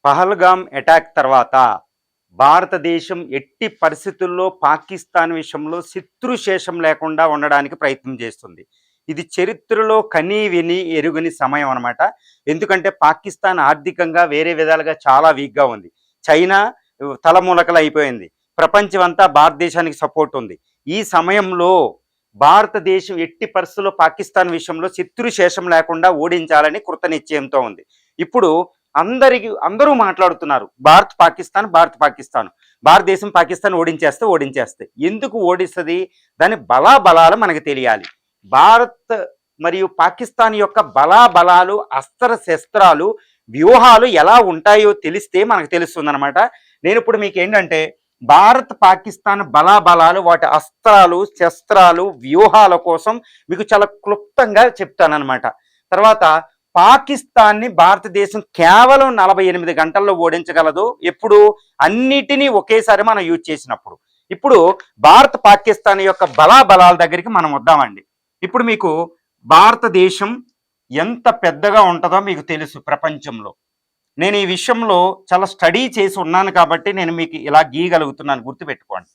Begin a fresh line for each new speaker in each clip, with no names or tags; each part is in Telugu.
పహల్గామ్ అటాక్ తర్వాత భారతదేశం ఎట్టి పరిస్థితుల్లో పాకిస్తాన్ విషయంలో శత్రుశేషం లేకుండా ఉండడానికి ప్రయత్నం చేస్తుంది. ఇది చరిత్రలో కనీ విని ఎరుగని సమయం అనమాట. ఎందుకంటే పాకిస్తాన్ ఆర్థికంగా వేరే విధాలుగా చాలా వీక్గా ఉంది. చైనా తలమునకలు అయిపోయింది. ప్రపంచం అంతా భారతదేశానికి సపోర్ట్ ఉంది. ఈ సమయంలో భారతదేశం ఎట్టి పరిస్థితుల్లో పాకిస్తాన్ విషయంలో శత్రుశేషం లేకుండా ఓడించాలని కృతనిశ్చయంతో ఉంది. ఇప్పుడు అందరూ మాట్లాడుతున్నారు భారతదేశం పాకిస్తాన్ ఓడించేస్తే ఎందుకు ఓడిస్తుంది, దాని బలాబలాలు మనకు తెలియాలి. భారత్ మరియు పాకిస్తాన్ యొక్క బలాబలాలు, అస్త్ర శస్త్రాలు, వ్యూహాలు ఎలా ఉంటాయో తెలిస్తే మనకు తెలుస్తుంది అనమాట. నేను ఇప్పుడు మీకు ఏంటంటే భారత్ పాకిస్తాన్ బలాబలాలు, వాటి అస్త్రాలు, శస్త్రాలు, వ్యూహాల కోసం మీకు చాలా క్లుప్తంగా చెప్తానన్నమాట. తర్వాత పాకిస్తాన్ని భారతదేశం కేవలం 48 గంటల్లో ఓడించగలదు. ఎప్పుడు? అన్నిటినీ ఒకేసారి మనం యూజ్ చేసినప్పుడు. ఇప్పుడు భారత్ పాకిస్తాన్ యొక్క బలాబలాల దగ్గరికి మనం వద్దామండి. ఇప్పుడు మీకు భారతదేశం ఎంత పెద్దగా ఉంటుందో మీకు తెలుసు ప్రపంచంలో. నేను ఈ విషయంలో చాలా స్టడీ చేసి ఉన్నాను కాబట్టి నేను మీకు ఇలా గీయగలుగుతున్నాను, గుర్తుపెట్టుకోండి.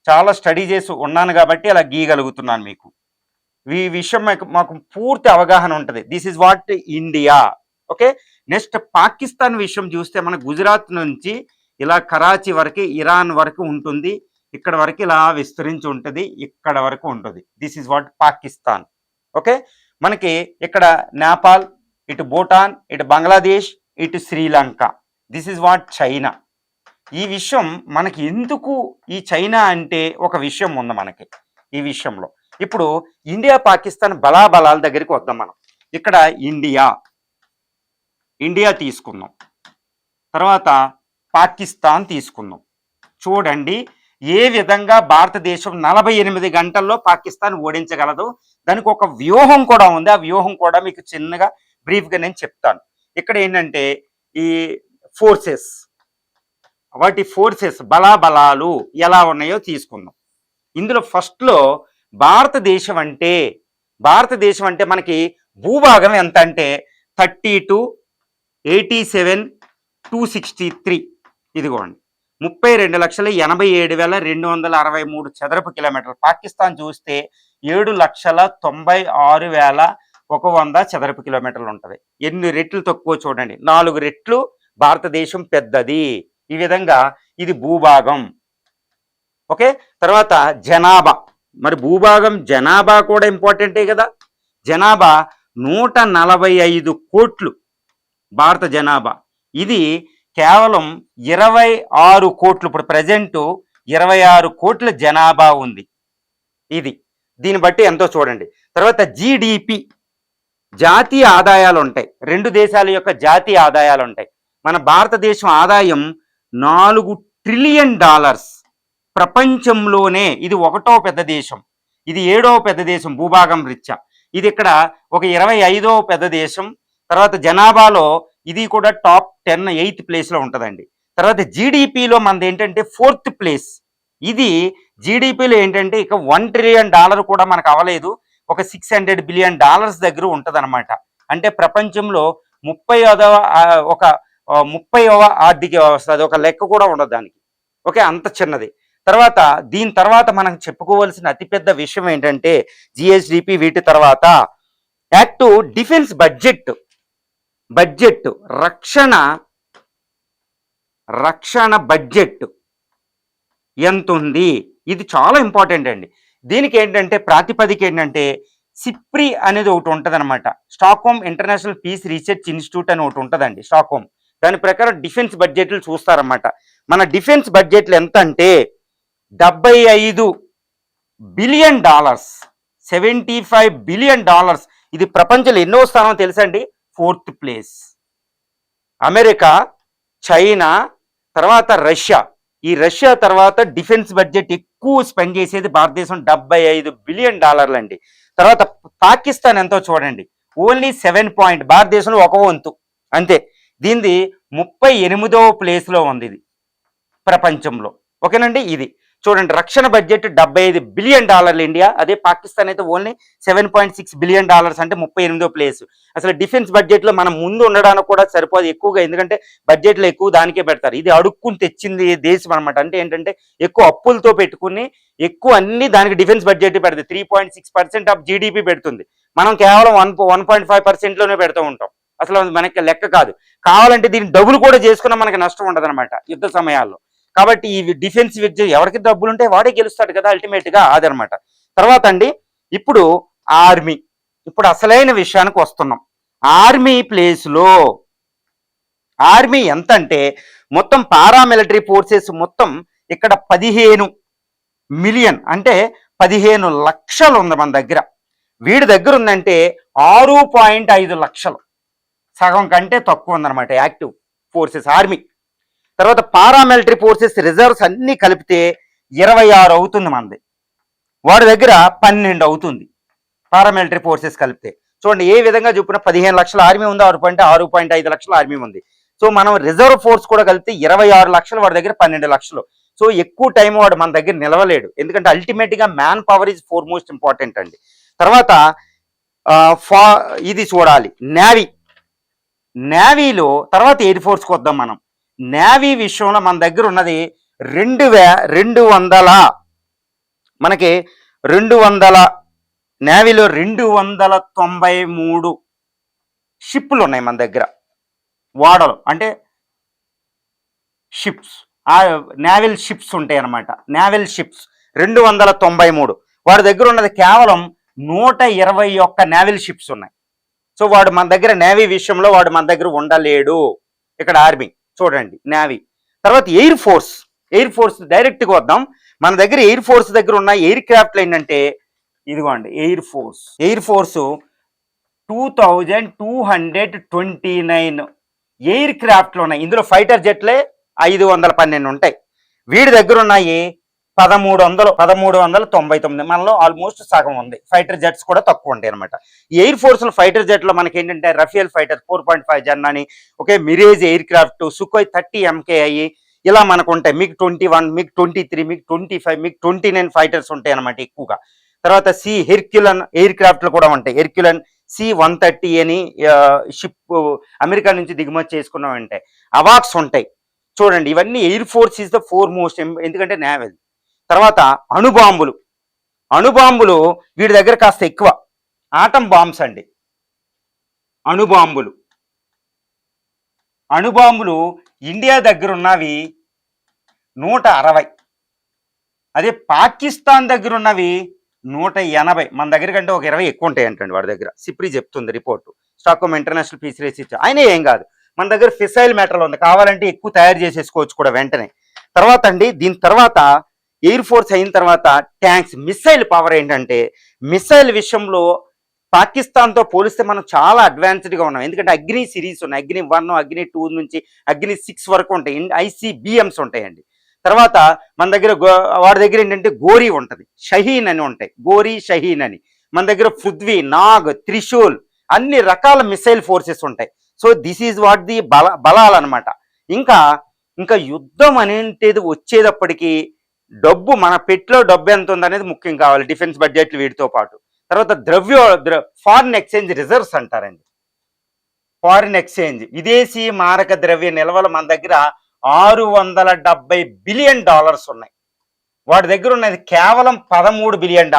చాలా స్టడీ చేసి ఉన్నాను కాబట్టి అలా గీయగలుగుతున్నాను. మీకు ఈ విషయం మాకు పూర్తి అవగాహన ఉంటుంది. This is what India. Okay, next Pakistan విషయం చూస్తే మన గుజరాత్ నుంచి ఇలా కరాచీ వరకు, ఇరాన్ వరకు ఉంటుంది. ఇక్కడ వరకు ఇలా విస్తరించి ఉంటుంది, ఇక్కడ వరకు ఉంటుంది. This is what Pakistan. Okay, మనకి ఇక్కడ నేపాల్, ఇటు భూటాన్, ఇటు బంగ్లాదేశ్, ఇటు Sri Lanka. This is what China. ఈ విషయం మనకి ఎందుకు, ఈ చైనా అంటే ఒక విషయం ఉంది మనకి ఈ విషయంలో. ఇప్పుడు ఇండియా పాకిస్తాన్ బలాబలాల దగ్గరికి వద్దాం మనం. ఇక్కడ ఇండియా తీసుకుందాం, తర్వాత పాకిస్తాన్ తీసుకుందాం. చూడండి ఏ విధంగా భారతదేశం 48 గంటల్లో పాకిస్తాన్ ఓడించగలదు. దానికి ఒక వ్యూహం కూడా ఉంది. ఆ వ్యూహం కూడా మీకు చిన్నగా బ్రీఫ్గా నేను చెప్తాను. ఇక్కడ ఏంటంటే ఈ ఫోర్సెస్, వాటి ఫోర్సెస్ బలాబలాలు ఎలా ఉన్నాయో తీసుకుందాం. ఇందులో ఫస్ట్లో భారతదేశం అంటే మనకి భూభాగం ఎంత అంటే 32,87,263. ఇదిగోండి 32,87,263 చదరపు కిలోమీటర్లు. పాకిస్తాన్ చూస్తే 7,96,100 చదరపు కిలోమీటర్లు ఉంటుంది. ఎన్ని రెట్లు తక్కువ చూడండి, 4 రెట్లు భారతదేశం పెద్దది. ఈ విధంగా ఇది భూభాగం. ఓకే, తర్వాత జనాభా. మరి భూభాగం, జనాభా కూడా ఇంపార్టెంటే కదా. జనాభా 145 కోట్లు భారత జనాభా. ఇది కేవలం 26 కోట్లు. ఇప్పుడు ప్రజెంట్ 26 కోట్ల జనాభా ఉంది. దీన్ని బట్టి ఎంతో చూడండి. తర్వాత జీడిపి, జాతీయ ఆదాయాలు ఉంటాయి. 2 దేశాల యొక్క జాతీయ ఆదాయాలు ఉంటాయి. మన భారతదేశం ఆదాయం $4 ట్రిలియన్. ప్రపంచంలోనే ఇది 1వ పెద్ద దేశం, ఇది 7వ పెద్ద దేశం భూభాగం రీత్యా. ఇది ఇక్కడ ఒక 25వ పెద్ద దేశం. తర్వాత జనాభాలో ఇది కూడా టాప్ 10, 8th ప్లేస్లో ఉంటుందండి. తర్వాత జీడిపిలో మనది ఏంటంటే 4th ప్లేస్. ఇది జీడిపిలో ఏంటంటే ఇక $1 ట్రిలియన్ కూడా మనకు అవ్వలేదు, ఒక $600 బిలియన్ దగ్గర ఉంటుంది అనమాట. అంటే ప్రపంచంలో 30వ ఆర్థిక వ్యవస్థ. అది ఒక లెక్క కూడా ఉండదు దానికి. ఓకే, అంత చిన్నది. తర్వాత దీని తర్వాత మనం చెప్పుకోవాల్సిన అతిపెద్ద విషయం ఏంటంటే జిఎస్డిపి. వీటి తర్వాత యాక్ట్ డిఫెన్స్ బడ్జెట్, రక్షణ బడ్జెట్ ఎంత ఉంది, ఇది చాలా ఇంపార్టెంట్ అండి. దీనికి ఏంటంటే ప్రాతిపదిక ఏంటంటే సిప్రి అనేది ఒకటి ఉంటుంది అనమాట. Stockholm International Peace Research Institute అని ఒకటి ఉంటుందండి, స్టాక్హోమ్. దాని ప్రకారం డిఫెన్స్ బడ్జెట్లు చూస్తారన్నమాట. మన డిఫెన్స్ బడ్జెట్లు ఎంత అంటే $75 బిలియన్, $75 బిలియన్. ఇది ప్రపంచంలో ఎన్నో స్థానం తెలుసండి? 4th place. అమెరికా, చైనా, తర్వాత రష్యా. ఈ రష్యా తర్వాత డిఫెన్స్ బడ్జెట్ ఎక్కువ స్పెండ్ చేసేది భారతదేశం, $75 బిలియన్ అండి. తర్వాత పాకిస్తాన్ ఎంతో చూడండి, ఓన్లీ 7 భారతదేశంలో 1 వంతు అంతే. దీనిది 38వ ప్లేస్లో ఉంది ఇది ప్రపంచంలో. ఓకేనండి. ఇది చూడండి, రక్షణ బడ్జెట్ $75 బిలియన్ ఇండియా, అదే పాకిస్తాన్ అయితే ఓన్లీ $7.6 బిలియన్, అంటే 38వ ప్లేస్. అసలు డిఫెన్స్ బడ్జెట్లో మనం ముందు ఉండడానికి కూడా సరిపోదు ఎక్కువగా, ఎందుకంటే బడ్జెట్లో ఎక్కువ దానికే పెడతారు. ఇది అడుక్కుని తెచ్చింది దేశం అనమాట. అంటే ఏంటంటే ఎక్కువ అప్పులతో పెట్టుకుని ఎక్కువ అన్ని దానికి డిఫెన్స్ బడ్జెట్ పెడుతుంది. 3.6% ఆఫ్ జీడిపి పెడుతుంది. మనం కేవలం 1.5%లోనే పెడుతూ ఉంటాం. అసలు మనకి లెక్క కాదు. కావాలంటే దీన్ని డబుల్ కూడా చేసుకున్నా మనకి నష్టం ఉండదు అనమాట యుద్ధ సమయాల్లో. కాబట్టి ఈ డిఫెన్స్ ఎవరికి డబ్బులు ఉంటే వాడే గెలుస్తాడు కదా అల్టిమేట్ గా, అదనమాట. తర్వాత అండి, ఇప్పుడు ఆర్మీ, ఇప్పుడు అసలైన విషయానికి వస్తున్నాం. ఆర్మీ ప్లేస్ లో ఆర్మీ ఎంత అంటే మొత్తం పారామిలిటరీ ఫోర్సెస్ మొత్తం ఇక్కడ 15 మిలియన్, అంటే 15 లక్షలు ఉంది మన దగ్గర. వీడి దగ్గర ఉందంటే 6.5 లక్షలు, సగం కంటే తక్కువ ఉందన్నమాట యాక్టివ్ ఫోర్సెస్ ఆర్మీ. తర్వాత పారామిలిటరీ ఫోర్సెస్ రిజర్వ్స్ అన్ని కలిపితే 26 అవుతుంది మనది. వాడి దగ్గర 12 అవుతుంది పారామిలిటరీ ఫోర్సెస్ కలిపితే. చూడండి ఏ విధంగా చెప్పిన 15 లక్షల ఆర్మీ ఉంది, 6.5 లక్షల ఆర్మీ ఉంది. సో మనం రిజర్వ్ ఫోర్స్ కూడా కలిపితే 26 లక్షలు, వాడి దగ్గర 12 లక్షలు. సో ఎక్కువ టైం వాడు మన దగ్గర నిలవలేడు, ఎందుకంటే అల్టిమేట్ గా man power is four most important అండి. తర్వాత ఇది చూడాలి, నేవీలో. తర్వాత ఎయిర్ ఫోర్స్కి వద్దాం మనం. నేవీ విషయంలో మన దగ్గర ఉన్నది 200 మనకి 200 నేవీలో 293 షిప్లు ఉన్నాయి మన దగ్గర, వాడలు అంటే షిప్స్, నేవల్ షిప్స్ ఉంటాయి అన్నమాట. Naval ships 293. వాడి దగ్గర ఉన్నది కేవలం 121 నేవల్ షిప్స్ ఉన్నాయి. సో వాడు మన దగ్గర నేవీ విషయంలో వాడు మన దగ్గర ఉండలేడు. ఇక్కడ ఆర్మీ చూడండి, నేవీ. తర్వాత ఎయిర్ ఫోర్స్ డైరెక్ట్గా వద్దాం. మన దగ్గర ఎయిర్ ఫోర్స్ దగ్గర ఉన్న ఎయిర్ క్రాఫ్ట్లు ఏంటంటే ఇదిగోండి, ఎయిర్ ఫోర్స్ 2229 ఎయిర్ క్రాఫ్ట్లు ఉన్నాయి. ఇందులో ఫైటర్ జెట్లే 512 ఉంటాయి. వీడి దగ్గర ఉన్నాయి 1399. మనలో ఆల్మోస్ట్ సగం ఉంది. ఫైటర్ జెట్స్ కూడా తక్కువ ఉంటాయి అనమాట. ఈ ఎయిర్ ఫోర్స్ లో ఫైటర్ జెట్ లో మనకి ఏంటంటే రఫేల్ ఫైటర్ 4.5 జన్నాని, okay, Mirage aircraft, Sukhoi 30 MKI, ఇలా మనకు ఉంటాయి. MiG 21, MiG 23, MiG 25, MiG 29 fighters ఉంటాయి అనమాట ఎక్కువగా. తర్వాత హెర్క్యులన్ ఎయిర్ క్రాఫ్ట్లు కూడా ఉంటాయి. హెర్క్యులన్ C-130 అని షిప్ అమెరికా నుంచి దిగుమతి చేసుకున్నాం అంటే అవాక్స్ ఉంటాయి. చూడండి, ఇవన్నీ air force is the four most, ఎందుకంటే నేవల్. తర్వాత అణుబాంబులు వీడి దగ్గర కాస్త ఎక్కువ. ఆటం బాంబ్స్ అండి, అణుబాంబులు ఇండియా దగ్గర ఉన్నవి 160. అదే పాకిస్తాన్ దగ్గర ఉన్నవి 180. మన దగ్గర కంటే ఒక 20 ఎక్కువ ఉంటాయి అంటండి వాడి దగ్గర. సిప్రీ చెప్తుంది report, Stockholm International Peace Research. ఆయన ఏం కాదు, మన దగ్గర ఫిసైల్ మెటీరియల్ ఉంది, కావాలంటే ఎక్కువ తయారు చేసేసుకోవచ్చు కూడా వెంటనే. తర్వాత అండి, దీని తర్వాత ఎయిర్ ఫోర్స్ అయిన తర్వాత ట్యాంక్స్, మిసైల్ పవర్ ఏంటంటే మిసైల్ విషయంలో పాకిస్తాన్తో పోలిస్తే మనం చాలా అడ్వాన్స్డ్గా ఉన్నాం. ఎందుకంటే అగ్ని సిరీస్ ఉన్నాయి, అగ్ని 1, అగ్ని 2 నుంచి అగ్ని 6 వరకు ఉంటాయి. ICBMs ఉంటాయండి. తర్వాత మన దగ్గర వాడి దగ్గర ఏంటంటే గోరీ ఉంటుంది, షహీన్ అని ఉంటాయి, గోరీ షహీన్ అని. మన దగ్గర పృథ్వీ, నాగ్, త్రిశూల్, అన్ని రకాల మిసైల్ ఫోర్సెస్ ఉంటాయి. So this is what the బలాలన్నమాట. ఇంకా యుద్ధం అనేది వచ్చేటప్పటికి డబ్బు, మన పెట్లో డబ్బు ఎంత ఉందనేది ముఖ్యం కావాలి డిఫెన్స్ బడ్జెట్లు వీటితో పాటు. తర్వాత ఫారిన్ ఎక్స్చేంజ్ రిజర్వ్స్ అంటారండి. ఫారిన్ ఎక్స్చేంజ్, విదేశీ మారక ద్రవ్య నిల్వలు మన దగ్గర $670 బిలియన్ ఉన్నాయి. వాడి దగ్గర ఉన్నది కేవలం $13 బిలియన్.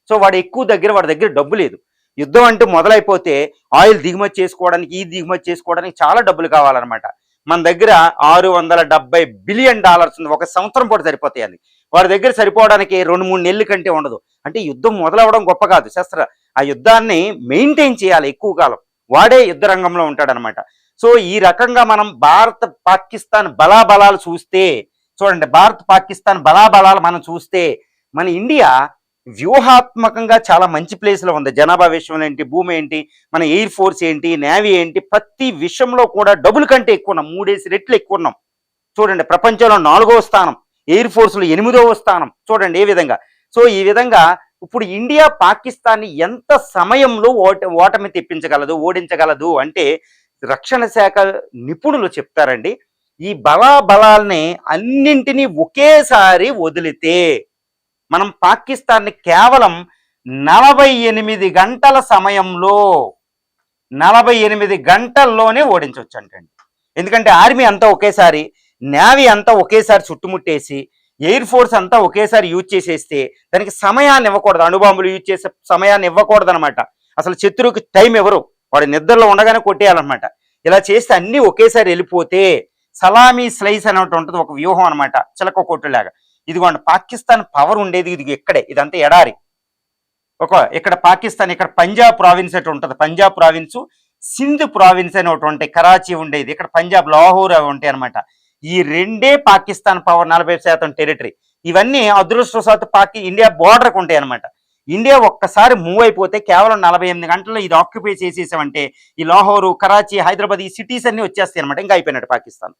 సో వాడి దగ్గర డబ్బు లేదు. యుద్ధం అంటూ మొదలైపోతే ఆయిల్ దిగుమతి చేసుకోవడానికి చాలా డబ్బులు కావాలన్నమాట. మన దగ్గర $670 బిలియన్ ఉంది. ఒక సంవత్సరం పాటు సరిపోతాయి. వాడి దగ్గర సరిపోవడానికి 2-3 నెలల కంటే ఉండదు. అంటే యుద్ధం మొదలవడం గొప్ప కాదు, ఆ యుద్ధాన్ని మెయింటైన్ చేయాలి ఎక్కువ కాలం. వాడే యుద్ధ రంగంలో ఉంటాడనమాట. సో ఈ రకంగా మనం భారత్ పాకిస్తాన్ బలాబలాలు చూస్తే, చూడండి, భారత్ పాకిస్తాన్ బలాబలాలు మనం చూస్తే మన ఇండియా వ్యూహాత్మకంగా చాలా మంచి ప్లేస్లో ఉంది. జనాభా విషయంలో ఏంటి, భూమి ఏంటి, మన ఎయిర్ ఫోర్స్ ఏంటి, నేవీ ఏంటి, ప్రతి విషయంలో కూడా డబుల్ కంటే ఎక్కువ ఉన్నాం, 3 రెట్లు ఎక్కువ ఉన్నాం. చూడండి, ప్రపంచంలో 4వ స్థానం, ఎయిర్ ఫోర్స్లో 8వ స్థానం. చూడండి ఏ విధంగా. సో ఈ విధంగా ఇప్పుడు ఇండియా పాకిస్తాన్ని ఎంత సమయంలో ఓటమి తెప్పించగలదు, ఓడించగలదు అంటే రక్షణ శాఖ నిపుణులు చెప్తారండి. ఈ బలాల్ని అన్నింటినీ ఒకేసారి వదిలితే మనం పాకిస్తాన్ని కేవలం 48 గంటల సమయంలో 48 గంటల్లోనే ఓడించవచ్చు అంటండి. ఎందుకంటే ఆర్మీ అంతా ఒకేసారి, నేవీ అంతా ఒకేసారి చుట్టుముట్టేసి, ఎయిర్ ఫోర్స్ అంతా ఒకేసారి యూజ్ చేసేస్తే దానికి సమయాన్ని ఇవ్వకూడదు, అణుబాంబులు యూజ్ చేసే సమయాన్ని ఇవ్వకూడదు అనమాట. అసలు శత్రువుకి టైం ఎవరు, వాడు నిద్రలో ఉండగానే కొట్టేయాలన్నమాట. ఇలా చేస్తే అన్నీ ఒకేసారి వెళ్ళిపోతే సలామీ స్లైస్ అనేటి ఉంటుంది, ఒక వ్యూహం అనమాట, చిలక కొట్టులాగా. ఇదిగోండి పాకిస్తాన్ పవర్ ఉండేది ఇది ఇక్కడే, ఇదంతా ఎడారి. ఇక్కడ పాకిస్తాన్, ఇక్కడ పంజాబ్ ప్రావిన్స్ అటు ఉంటుంది, పంజాబ్ ప్రావిన్స్, సింధ్ ప్రావిన్స్ అని ఒకటి ఉంటాయి, కరాచీ ఉండేది, ఇక్కడ పంజాబ్ లాహోర్ అవి ఉంటాయి అనమాట. ఈ రెండే పాకిస్తాన్ పవర్, 40% టెరిటరీ. ఇవన్నీ అదృష్టవశాత్తు ఇండియా బోర్డర్కి ఉంటాయి అనమాట. ఇండియా ఒక్కసారి మూవ్ అయిపోతే కేవలం 48 గంటల్లో ఇది ఆక్యుపై చేసేసామంటే ఈ లాహోరు, కరాచీ, హైదరాబాద్ ఈ సిటీస్ అన్ని వచ్చేస్తాయి అనమాట, ఇంకా అయిపోయినట్టు పాకిస్తాన్.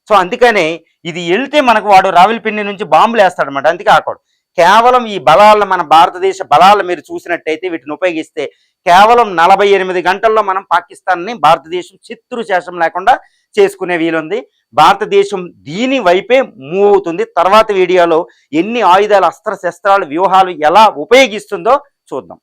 సో అందుకనే ఇది వెళ్తే మనకు వాడు రావిల్పిండి నుంచి బాంబులు వేస్తాడనమాట. అందుకే ఆకూడదు. కేవలం ఈ బలాలను, మన భారతదేశ బలాలను మీరు చూసినట్టయితే వీటిని ఉపయోగిస్తే కేవలం 48 గంటల్లో మనం పాకిస్తాన్ని, భారతదేశం శత్రు శేషం లేకుండా చేసుకునే వీలుంది. భారతదేశం దీని వైపే మూవ్ అవుతుంది. తర్వాత వీడియోలో ఎన్ని ఆయుధాలు, అస్త్ర శస్త్రాలు, వ్యూహాలు ఎలా ఉపయోగిస్తుందో చూద్దాం.